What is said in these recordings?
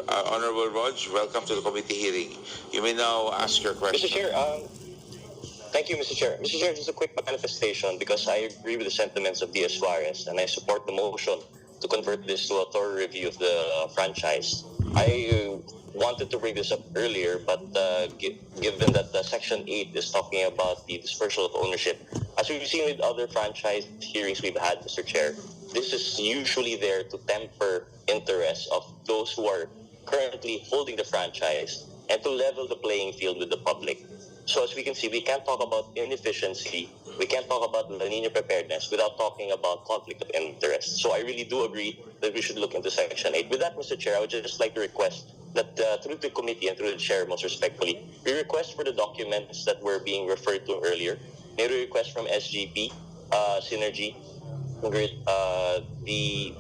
Honorable Rog, welcome to the committee hearing. You may now ask your question. Mr. Chair, thank you, Mr. Chair. Mr. Chair, just a quick manifestation because I agree with the sentiments of D.S. Suarez and I support the motion to convert this to a thorough review of the franchise. I wanted to bring this up earlier, but given that Section 8 is talking about the dispersal of ownership, as we've seen with other franchise hearings we've had, Mr. Chair, this is usually there to temper interests of those who are currently holding the franchise and to level the playing field with the public. So as we can see, we can't talk about inefficiency, we can't talk about La Nina preparedness without talking about conflict of interest. So I really do agree that we should look into Section 8. With that, Mr. Chair, I would just like to request that through the committee and through the chair, most respectfully, we request for the documents that were being referred to earlier. May we request from SGP, Synergy, the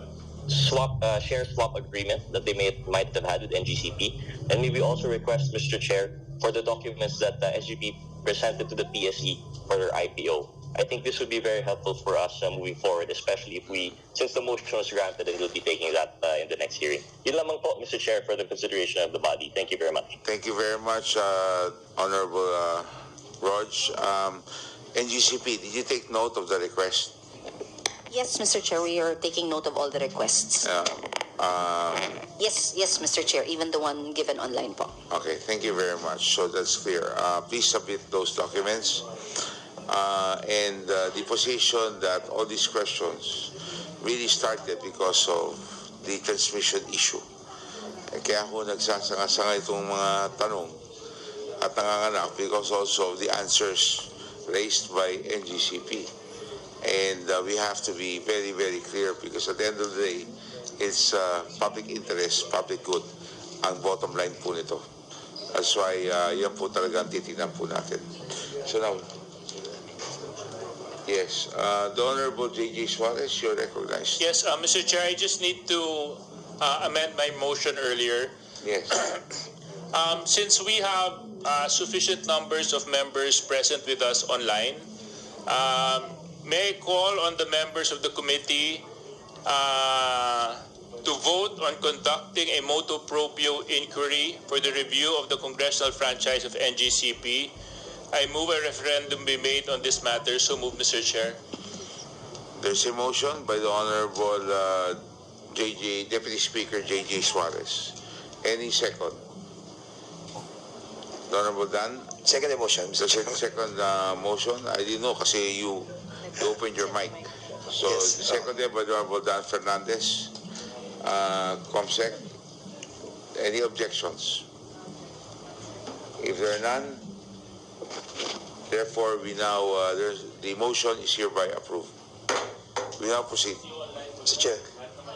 share swap agreement that they might have had with NGCP, and maybe also request, Mr. Chair, for the documents that SGP presented to the PSE for their IPO. I think this would be very helpful for us moving forward, especially if since the motion was granted, and we'll be taking that in the next hearing. Yun lamang po, Mr. Chair, for the consideration of the body. Thank you very much. Thank you very much, Honorable Rog. NGCP, did you take note of the request? Yes, Mr. Chair, we are taking note of all the requests. Yes, Mr. Chair, even the one given online po. Okay, thank you very much. So that's clear. Please submit those documents. And the position that all these questions really started because of the transmission issue. Kaya ako nagsasanga itong mga tanong at nanganganak because also of the answers raised by NGCP. And we have to be very, very clear because at the end of the day, it's public interest, public good, ang bottom line po nito. That's why yan po talaga ang titignan po natin. So now, yes, the Honorable J.J. Suarez, you're recognized. Yes, Mr. Chair, I just need to amend my motion earlier. Yes. Since we have sufficient numbers of members present with us online, may I call on the members of the committee to vote on conducting a motu proprio inquiry for the review of the congressional franchise of NGCP. I move a referendum be made on this matter. So move, Mr. Chair. There's a motion by the Honorable Deputy Speaker J.J. Suarez. Any second? The Honorable Dan? Second motion, Mr. Chair. Second motion? I didn't know kasi you opened your mic. So, yes, seconded by the Honorable Dan Fernandez. Comsec, any objections? If there are none, therefore we now, the motion is hereby approved. We now proceed. Mr. Chair.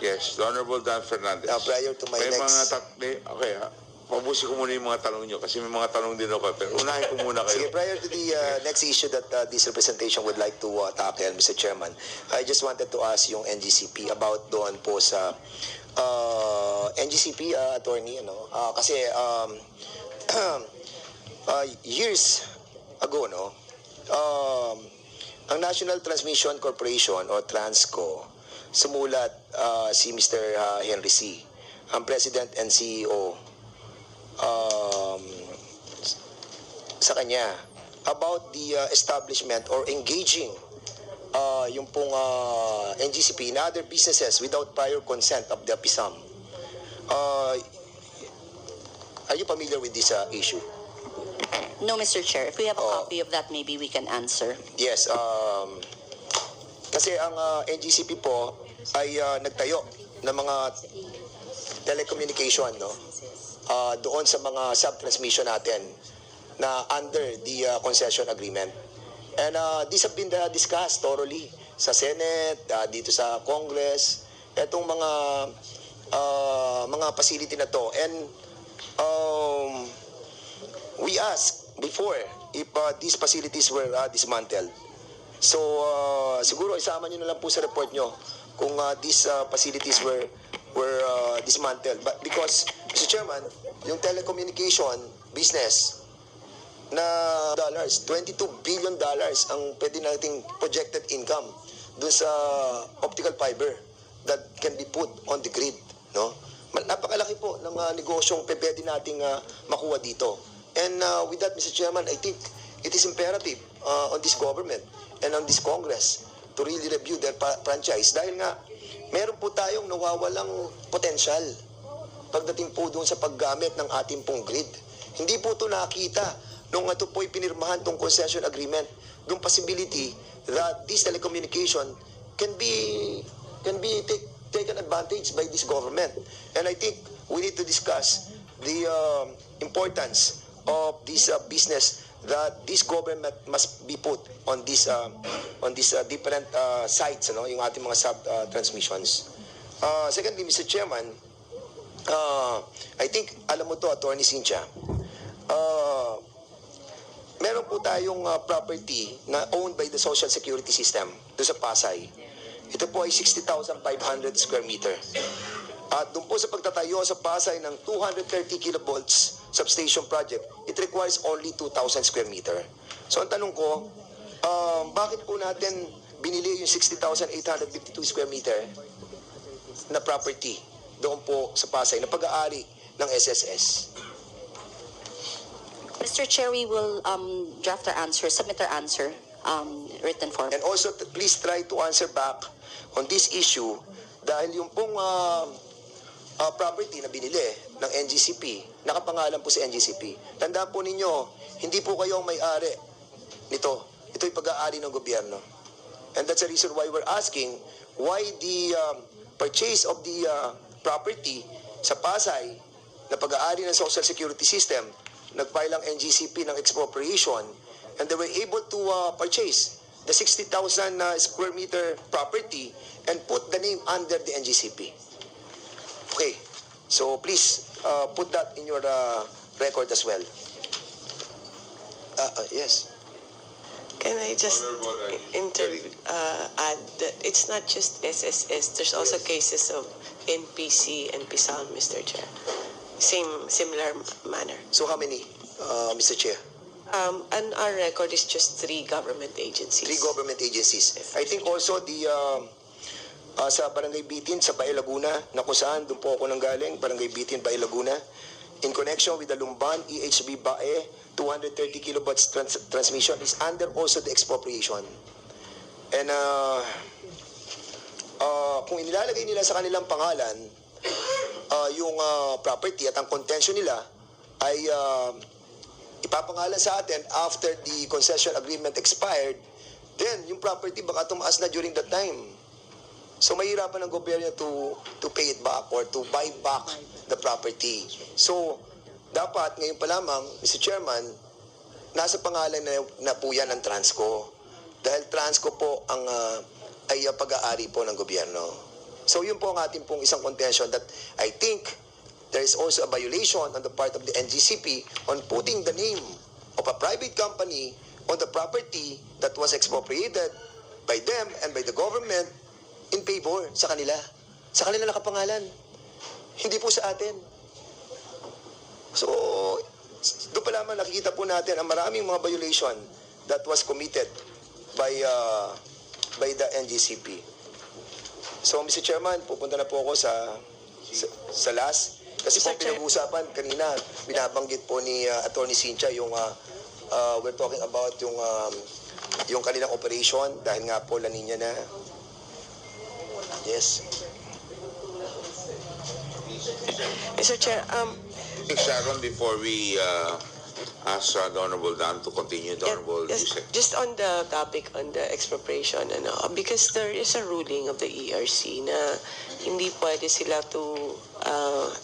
Yes, the Honorable Dan Fernandez. Prior to my next... Okay, pabusin ko muna yung mga tanong nyo kasi may mga tanong din ako. Pero unahin ko muna kayo. Sige, prior to the next issue that this representation would like to tackle, Mr. Chairman, I just wanted to ask yung NGCP about doon po sa NGCP attorney, kasi years ago, ang National Transmission Corporation o Transco, sumulat si Mr. Henry C., ang President and CEO, sa kanya about the establishment or engaging yung pong NGCP in other businesses without prior consent of the PISAM. Are you familiar with this issue? No, Mr. Chair. If we have a copy of that, maybe we can answer. Yes. Kasi ang NGCP po ay nagtayo ng mga telecommunication, doon sa mga sub-transmission natin na under the concession agreement. And these have been discussed thoroughly sa Senate, dito sa Congress, itong mga facility na to. And we asked before if these facilities were dismantled. So siguro isama nyo na lang po sa report nyo kung these facilities were dismantled. But because, Mr. Chairman, yung telecommunication business na $22 billion ang pwede nating projected income dun sa optical fiber that can be put on the grid, napakalaki po ng negosyong pwede nating makuha dito. And with that, Mr. Chairman, I think it is imperative on this government and on this Congress to really review their franchise dahil nga meron po tayong nawawalang potential pagdating po doon sa paggamit ng ating pong grid. Hindi po ito nakita nung ito po'y pinirmahan tong concession agreement, yung possibility that this telecommunication can be taken advantage by this government. And I think we need to discuss the importance of this business that this government must be put on this different sites, yung ating mga sub-transmissions. Secondly, Mr. Chairman, I think, alam mo to, Attorney Cynthia, meron po tayong property na owned by the Social Security System doon sa Pasay. Ito po ay 60,500 square meter. At doon po sa pagtatayo sa Pasay ng 230 kilovolts substation project, it requires only 2,000 square meter. So ang tanong ko, bakit po natin binili yung 60,852 square meter na property doon po sa Pasay na pag-aari ng SSS? Mr. Chair, we will draft our answer, submit our answer, written form. And also, please try to answer back on this issue dahil yung pong property na binili ng NGCP, nakapangalan po sa NGCP. Tandaan po ninyo, hindi po kayo ang may-ari nito. Ito'y pag-aari ng gobyerno. And that's the reason why we're asking why the purchase of the property sa Pasay na pag-aari ng Social Security System, nagfile ang NGCP ng expropriation and they were able to purchase the 60,000 square meter property and put the name under the NGCP. Okay, so please put that in your record as well. Yes. Can I just add that it's not just SSS, there's also cases of NPC and PSAL, Mr. Chair. Similar manner. So how many, Mr. Chair? And our record is just 3 government agencies. 3 government agencies. I think also the sa Barangay Bitin, sa Bae Laguna, na kung saan, doon po ako nanggaling, Barangay Bitin, Bae Laguna, in connection with the Lumban EHB Bae, 230 kilovolts transmission is under also the expropriation. And kung inilalagay nila sa kanilang pangalan, yung property at ang contention nila ay ipapangalan sa atin after the concession agreement expired, then yung property baka tumaas na during that time. So mahirapan ng gobyerno to pay it back or to buy back the property. So dapat ngayon pa lamang, Mr. Chairman, nasa pangalan na po yan ng Transco. Dahil Transco po ang ay pag-aari po ng gobyerno. So yun po ang ating pong isang contention that I think there is also a violation on the part of the NGCP on putting the name of a private company on the property that was expropriated by them and by the government in favor sa kanila. Sa kanila nakapangalan. Hindi po sa atin. So, doon pa lamang nakikita po natin ang maraming mga violation that was committed by the NGCP. So, Mr. Chairman, pupunta na po ako sa last. Kasi po pinag-uusapan kanina, binabanggit po ni Attorney Cynthia yung we're talking about yung kanilang operation dahil nga po La Nina na. Yes. Mr. Chair, Sharon, before we ask the Honorable Dan to continue, the Honorable Yusek. just on the topic on the expropriation, because there is a ruling of the ERC na hindi pwede sila to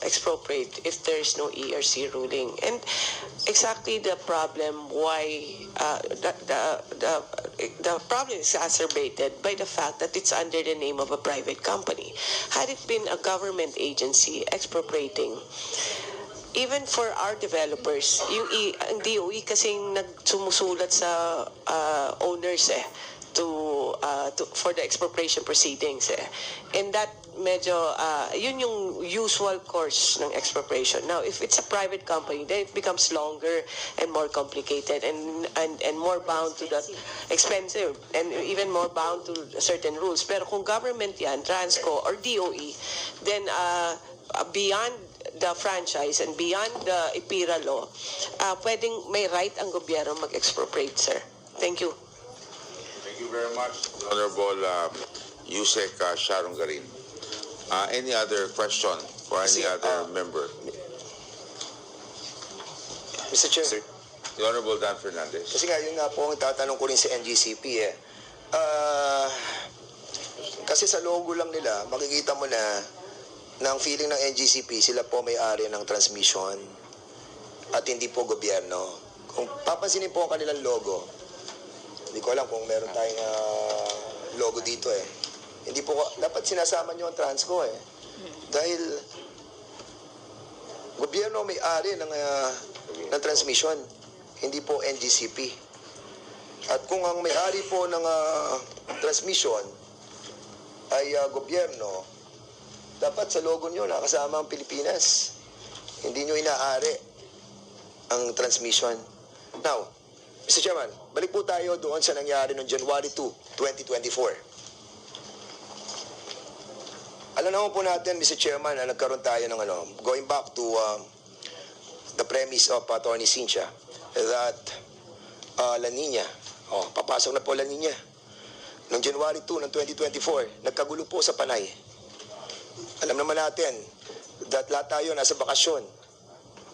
expropriate if there is no ERC ruling. And exactly the problem why the problem is exacerbated by the fact that it's under the name of a private company. Had it been a government agency expropriating, even for our developers, ang DOE kasing nagsumusulat sa owners for the expropriation proceedings and that medyo yun yung usual course ng expropriation. Now if it's a private company, then it becomes longer and more complicated and more bound to the expensive and even more bound to certain rules. Pero kung government yan, Transco or DOE, then beyond the franchise and beyond the IPIRA law, pwedeng may right ang gobyerno mag-expropriate, sir. Thank you. Thank you very much, Honorable Yusek Sharon Garin. Any other question for any other member? Mr. Chair, The Honorable Dan Fernandez. kasi nga yun nga po ang tatanong ko rin sa NGCP eh. Kasi sa logo lang nila, makikita mo na ng feeling ng NGCP, sila po may-ari ng transmission at hindi po gobyerno. Kung papansinin po ang kanilang logo, hindi ko alam kung meron tayong logo dito eh. Hindi po, dapat sinasama nyo ang Transco eh. Dahil gobyerno may-ari ng transmission, hindi po NGCP. At kung ang may-ari po ng transmission ay gobyerno, dapat sa logo nyo nakasama ang Pilipinas. Hindi nyo inaari ang transmission. Now, Mr. Chairman, balik po tayo doon sa nangyari noong January 2, 2024. Alam naman po natin, Mr. Chairman, na nagkaroon tayo ng going back to the premise of Attorney Cynthia, that La Nina, papasok na po La Nina. Noong January 2 ng 2024, nagkagulo po sa Panay. Alam naman natin that lahat tayo nasa bakasyon.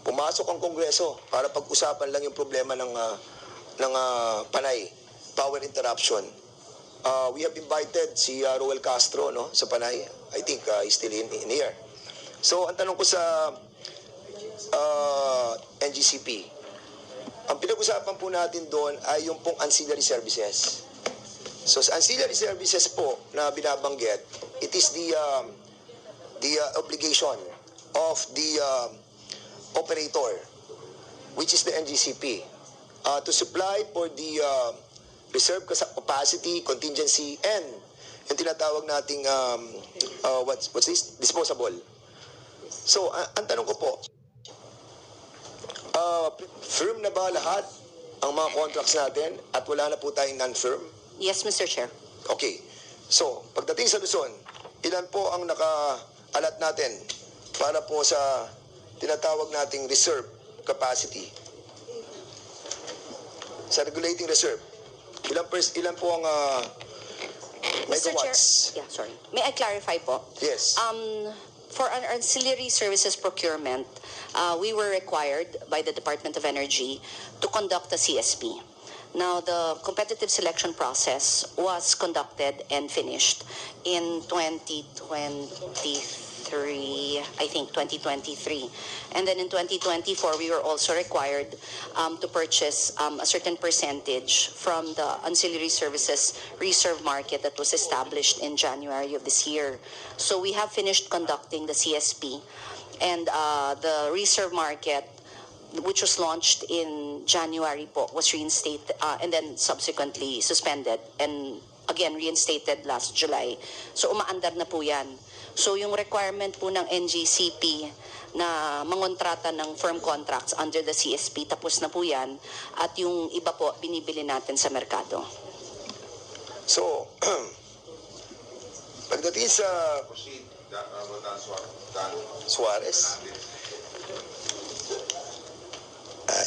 Pumasok ang Kongreso para pag-usapan lang yung problema ng Panay, power interruption. We have invited si Roel Castro sa Panay. I think he's still in here. So, ang tanong ko sa NGCP, ang pinag-usapan po natin doon ay yung pong ancillary services. So, sa ancillary services po na binabanggit, it is the obligation of the operator, which is the NGCP, to supply for the reserve capacity, contingency, and yung tinatawag nating what's this? Disposable. So, ang tanong ko po, firm na ba lahat ang mga contracts natin at wala na po tayong non-firm? Yes, Mr. Chair. Okay. So, pagdating sa Luzon, ilan po ang naka-alat natin para po sa tinatawag nating reserve capacity? Sa regulating reserve, ilan po ang Mr. Chair, megawatts? yeah, sorry. May I clarify po? Yes. For our ancillary services procurement, we were required by the Department of Energy to conduct a CSP. Now, the competitive selection process was conducted and finished in 2023, I think 2023. And then in 2024, we were also required to purchase a certain percentage from the ancillary services reserve market that was established in January of this year. So we have finished conducting the CSP, and the reserve market, which was launched in January po, was reinstated and then subsequently suspended and again reinstated last July. So umaandar na po yan. So yung requirement po ng NGCP na mangontrata ng firm contracts under the CSP, tapos na po yan. At yung iba po, binibili natin sa merkado. So, pagdating sa Suarez,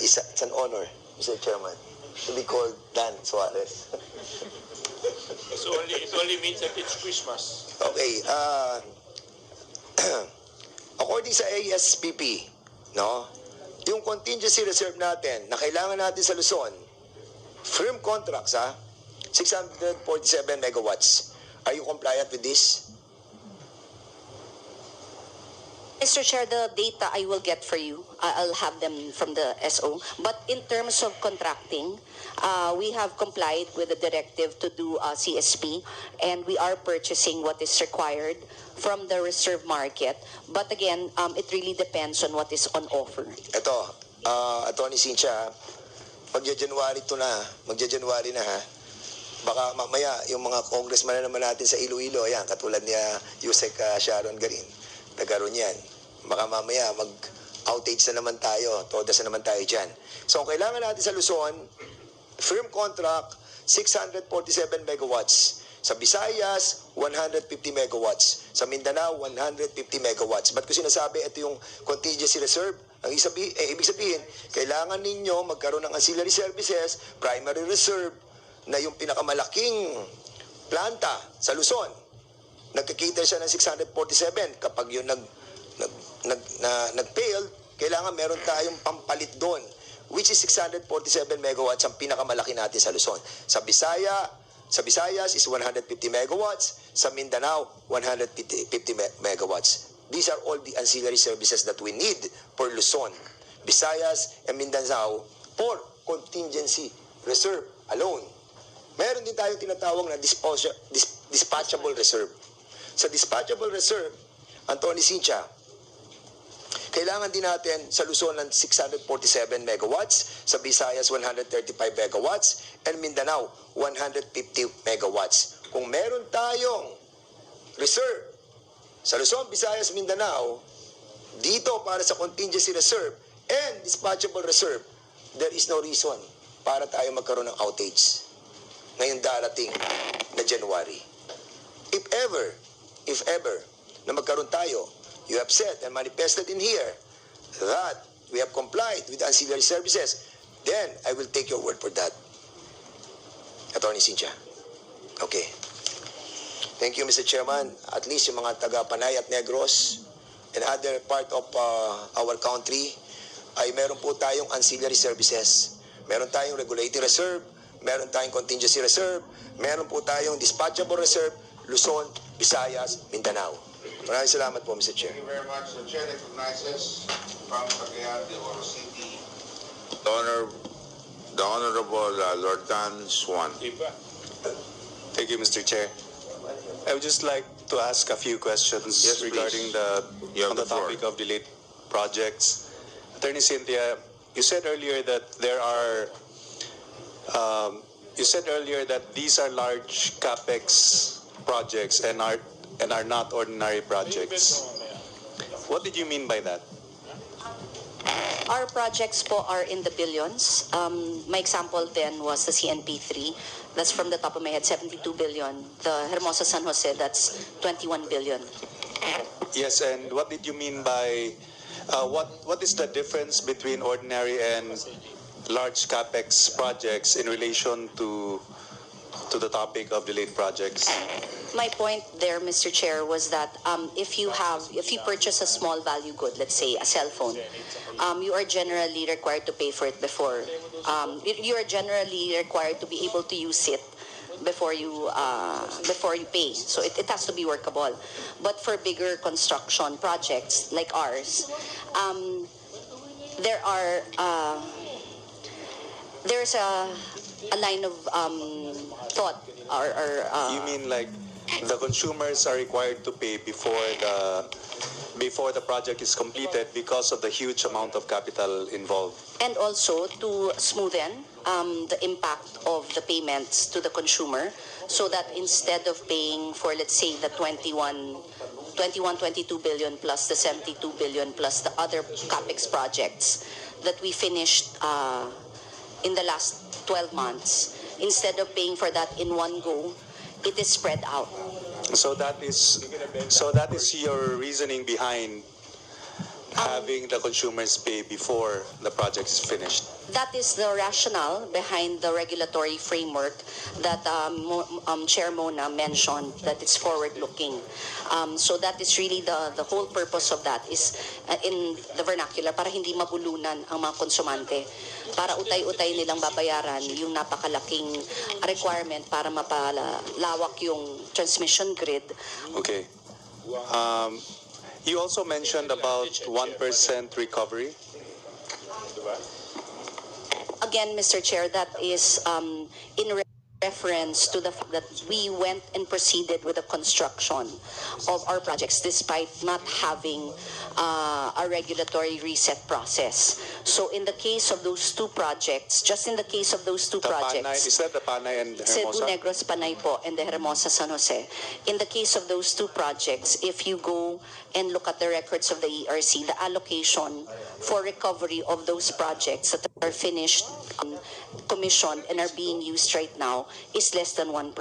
it's an honor, Mr. Chairman, to be called Dan Suarez. It only means that it's Christmas. Okay, according sa ASPP, yung contingency reserve natin na kailangan natin sa Luzon, firm contracts, 647 megawatts. Are you compliant with this? Mr. Chair, the data I will get for you. I'll have them from the SO. But in terms of contracting, we have complied with the directive to do CSP, and we are purchasing what is required from the reserve market. But again, it really depends on what is on offer. Ito, Atty. Cynthia, magja-January na ha. Baka mamaya yung mga congressman na naman natin sa Iloilo, ayan, katulad ni Yusek Sharon Garin, nagkaroon yan. Baka mamaya mag-outage na naman tayo, todas na naman tayo dyan. So, kailangan natin sa Luzon, firm contract, 647 megawatts. Sa Visayas, 150 megawatts. Sa Mindanao, 150 megawatts. Ba't ko sinasabi ito yung contingency reserve? Ang ibig sabihin, kailangan ninyo magkaroon ng ancillary services, primary reserve, na yung pinakamalaking planta sa Luzon. Nagkikater siya ng 647. Kapag yun nag-fail, kailangan meron tayong pampalit doon, which is 647 megawatts ang pinakamalaki natin sa Luzon. Sa Visayas is 150 megawatts. Sa Mindanao, 150 megawatts. These are all the ancillary services that we need for Luzon, Visayas, and Mindanao for contingency reserve alone. Meron din tayong tinatawag na dispatchable reserve. Sa dispatchable reserve, Anthony Cynthia, kailangan din natin sa Luzon ng 647 megawatts, sa Visayas 135 megawatts, and Mindanao 150 megawatts. Kung meron tayong reserve sa Luzon, Visayas, Mindanao, dito para sa contingency reserve and dispatchable reserve, there is no reason para tayo magkaroon ng outage ngayong darating na January. If ever, na magkaroon tayo, you have said and manifested in here that we have complied with ancillary services, then I will take your word for that. Attorney Cynthia. Okay. Thank you, Mr. Chairman. At least yung mga taga-Panay at Negros and other part of our country ay meron po tayong ancillary services. Meron tayong regulating reserve, meron tayong contingency reserve, meron po tayong dispatchable reserve, Luzon, Visayas, Mindanao. Maraming salamat po, Mr. Chair. Thank you very much. The Chair recognizes from Cagayan de Oro City, the Honorable Lord Dan Swan. Iba. Thank you, Mr. Chair. I would just like to ask a few questions Yes, regarding please. You have the the floor. topic of delayed projects. Attorney Cynthia, you said earlier that these are large capex projects and are not ordinary projects. What did you mean by that? Our projects po are in the billions. My example then was the CNP3. That's from the top of my head, 72 billion. The Hermosa San Jose, that's 21 billion. Yes, and what did you mean by what is the difference between ordinary and large capex projects in relation to the topic of delayed projects? My point there, Mr. Chair, was that if you purchase a small value good, let's say a cell phone, you are generally required to pay for it before. You are generally required to be able to use it before you pay. So it has to be workable. But for bigger construction projects like ours, there's a line of thought You mean like the consumers are required to pay before the project is completed because of the huge amount of capital involved? and also to smoothen the impact of the payments to the consumer, so that instead of paying for, let's say, the 22 billion plus the 72 billion plus the other capex projects that we finished in the last 12 months, instead of paying for that in one go, it is spread out. So that is your reasoning behind having the consumers pay before the project is finished. That is the rationale behind the regulatory framework that Chair Mona mentioned, that it's forward-looking. So that is really the whole purpose of that is in the vernacular, para hindi mabulunan ang mga konsumante, para utay-utay nilang babayaran yung napakalaking requirement para mapalawak yung transmission grid. Okay. You also mentioned about 1% recovery. Again, Mr. Chair, that is in reference to the fact that we went and proceeded with the construction of our projects despite not having a regulatory reset process. So in the case of those two projects, just in the case of those two projects, Is that the Panay and Cebu Hermosa? Negros Panay po and the Hermosa San Jose. In the case of those two projects, if you go and look at the records of the ERC, the allocation for recovery of those projects that are finished, commissioned, and are being used right now is less than 1%.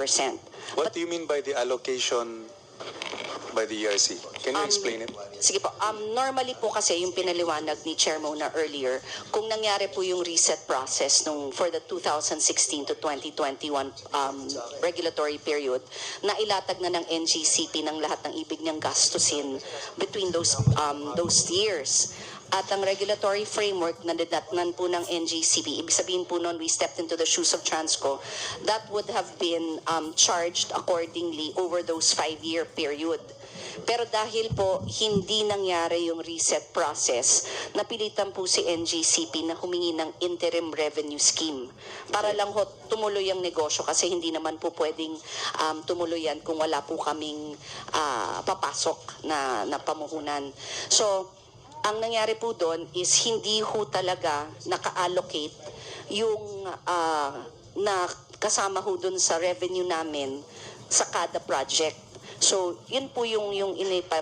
What do you mean by the allocation by the ERC? Can you explain it? Sige po. Normally po kasi yung pinaliwanag ni Chair Mona earlier, kung nangyari po yung reset process for the 2016 to 2021 regulatory period, na ilatag na ng NGCP ng lahat ng ibig niyang gastusin between those years. At ang regulatory framework na dinatnan po ng NGCP, ibig sabihin po noon we stepped into the shoes of Transco, that would have been charged accordingly over those 5-year period. Pero dahil po hindi nangyari yung reset process, napilitan po si NGCP na humingi ng interim revenue scheme para lang ho tumuloy ang negosyo, kasi hindi naman po pwedeng tumuloy yan kung wala po kaming papasok na pamuhunan. So, ang nangyari po doon is hindi ho talaga naka-allocate yung na kasama ho doon sa revenue namin sa kada project. So, yun po yung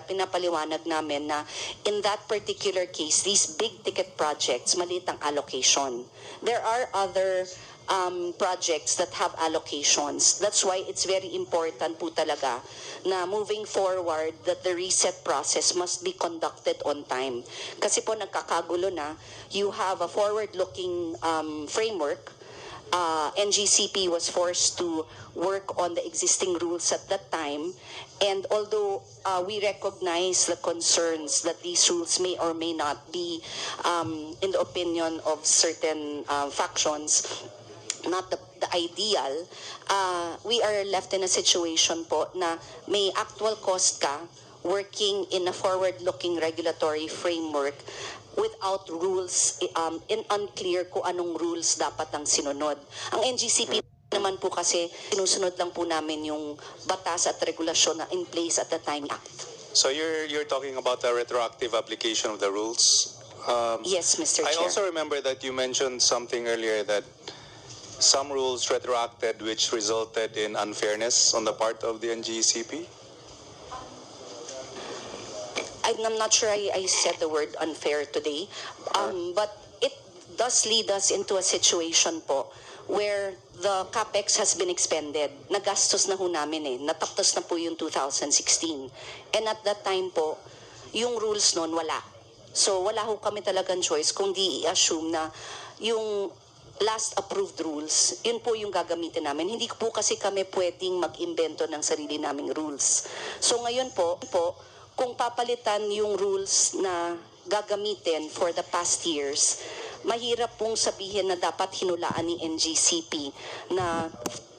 pinapaliwanag namin na in that particular case, these big ticket projects, maliit ang allocation. There are other projects that have allocations. That's why it's very important po talaga na moving forward that the reset process must be conducted on time. Kasi po nagkakagulo na, you have a forward-looking framework. NGCP was forced to work on the existing rules at that time, and although we recognize the concerns that these rules may or may not be, in the opinion of certain factions, not the ideal, we are left in a situation po na may actual cost ka working in a forward-looking regulatory framework without rules, unclear kung anong rules dapat ang sinunod. Ang NGCP naman po kasi sinusunod lang po namin yung batas at regulasyon na in place at the time act. So you're talking about the retroactive application of the rules? Yes, Mr. I Chair. also remember that you mentioned something earlier that some rules retroacted which resulted in unfairness on the part of the NGCP? I'm not sure I said the word unfair today, but it does lead us into a situation po where the CAPEX has been expended. Nagastos na ho namin natapos na po yung 2016. And at that time po, yung rules noon wala. So wala ho kami talagang choice kung di i-assume na yung last approved rules, yun po yung gagamitin namin. Hindi po kasi kami pwedeng mag-imbento ng sarili naming rules. So ngayon po, kung papalitan yung rules na gagamitin for the past years, mahirap pong sabihin na dapat hinulaan ni NGCP na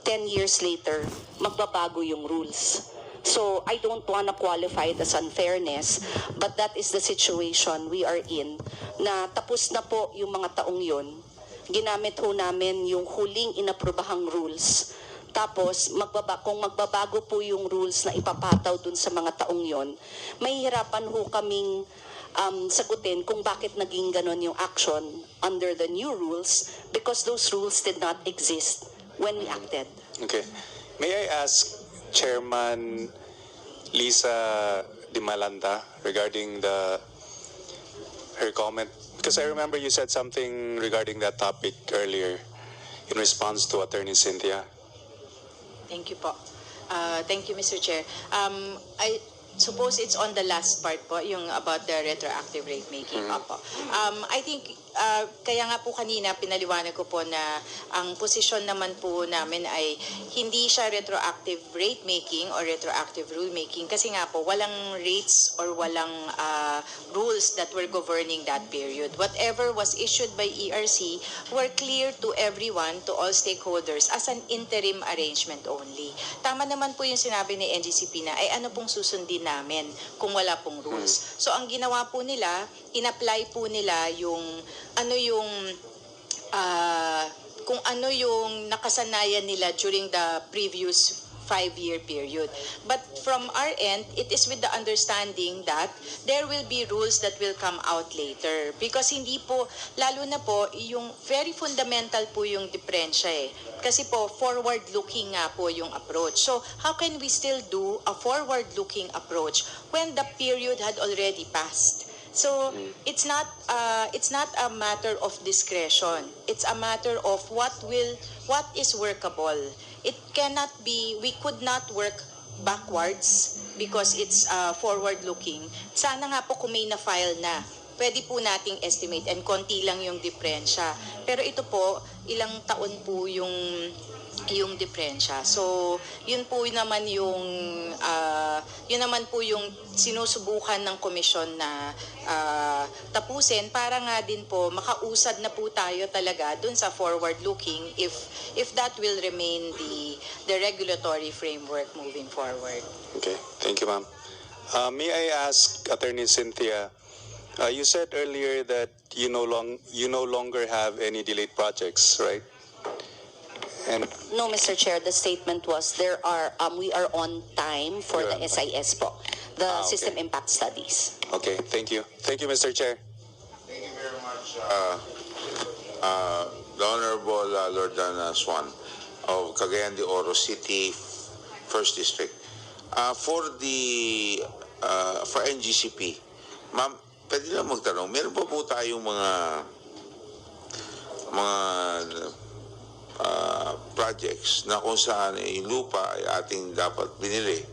10 years later, magbabago yung rules. So I don't want to qualify it as unfairness, but that is the situation we are in, na tapos na po yung mga taong yun. Ginamit ho namin yung huling inaprobahang rules. Tapos, kung magbabago po yung rules na ipapataw dun sa mga taong yon, mahihirapan ho kaming sagutin kung bakit naging ganon yung action under the new rules, because those rules did not exist when we acted. Okay. May I ask Chairman Lisa Dimalanta regarding her comment? Because I remember you said something regarding that topic earlier in response to Attorney Cynthia. Thank you po. Thank you, Mr. Chair. I suppose it's on the last part po, yung about the retroactive rate making. Opo. I think, kaya nga po kanina pinaliwanag ko po na ang posisyon naman po namin ay hindi siya retroactive rate making or retroactive rule making, kasi nga po walang rates or walang rules that were governing that period. Whatever was issued by ERC were clear to everyone, to all stakeholders, as an interim arrangement only. Tama naman po yung sinabi ni NGCP na ay ano pong susundin namin kung wala pong rules. So ang ginawa po nila, in-apply po nila yung kung ano yung nakasanayan nila during the previous 5-year period. But from our end, it is with the understanding that there will be rules that will come out later. Because hindi po, lalo na po, yung very fundamental po yung diferensya Kasi po, forward-looking nga po yung approach. So, how can we still do a forward-looking approach when the period had already passed? So it's not a matter of discretion. It's a matter of what is workable. it cannot be, we could not work backwards because it's forward-looking. Sana nga po kung may na-file na, pwede po nating estimate and konti lang yung diferensya. Pero ito po, ilang taon po yung diferensya. So, yun naman po yung sinusubukan ng komisyon na tapusin para nga din po makausad na po tayo talaga dun sa forward looking if that will remain the regulatory framework moving forward. Okay, thank you, ma'am. May I ask Attorney Cynthia, you said earlier that you no longer have any delayed projects, right? And No, Mr. Chair, the statement was we are on time for You're the on SIS po, the okay. system impact studies. okay, thank you. Thank you, Mr. Chair. Thank you very much, the Honorable Lord Dan Swan of Cagayan de Oro City, 1st District. For NGCP, ma'am, pwede lang magtanong, meron pa po tayong mga projects na kung saan yung lupa ay ating dapat binili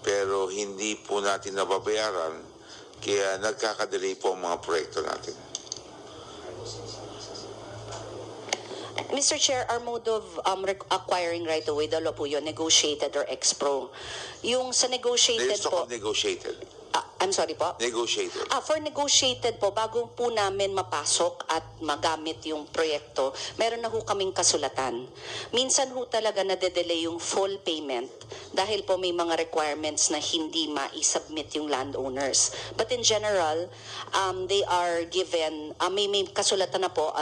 pero hindi po natin nababayaran kaya nagkakadelay po ang mga proyekto natin. Mr. Chair, our mode of acquiring right away, dalawa po yun, negotiated or ex-pro. Yung sa negotiated Let's talk po, of negotiated. I'm sorry po? Negotiated. For negotiated po, bago po namin mapasok at magamit yung proyekto, meron na ho kaming kasulatan. Minsan ho talaga nade-delay yung full payment dahil po may mga requirements na hindi ma-submit yung landowners. But in general, they are given, may kasulatan na po,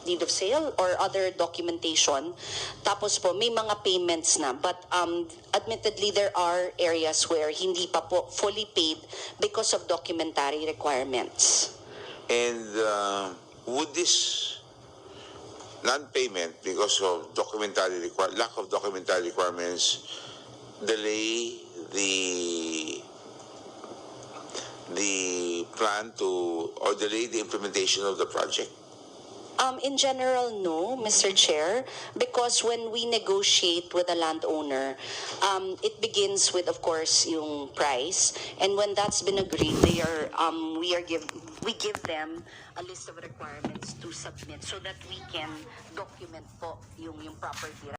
deed of sale or other documentation. Tapos po, may mga payments na. But admittedly, there are areas where hindi pa po fully paid because of documentary requirements. And would this non-payment because of lack of documentary requirements delay the plan or delay the implementation of the project? In general, no, Mr. Chair, because when we negotiate with a landowner, it begins with, of course, yung price, and when that's been agreed, we give them a list of requirements to submit so that we can document po yung property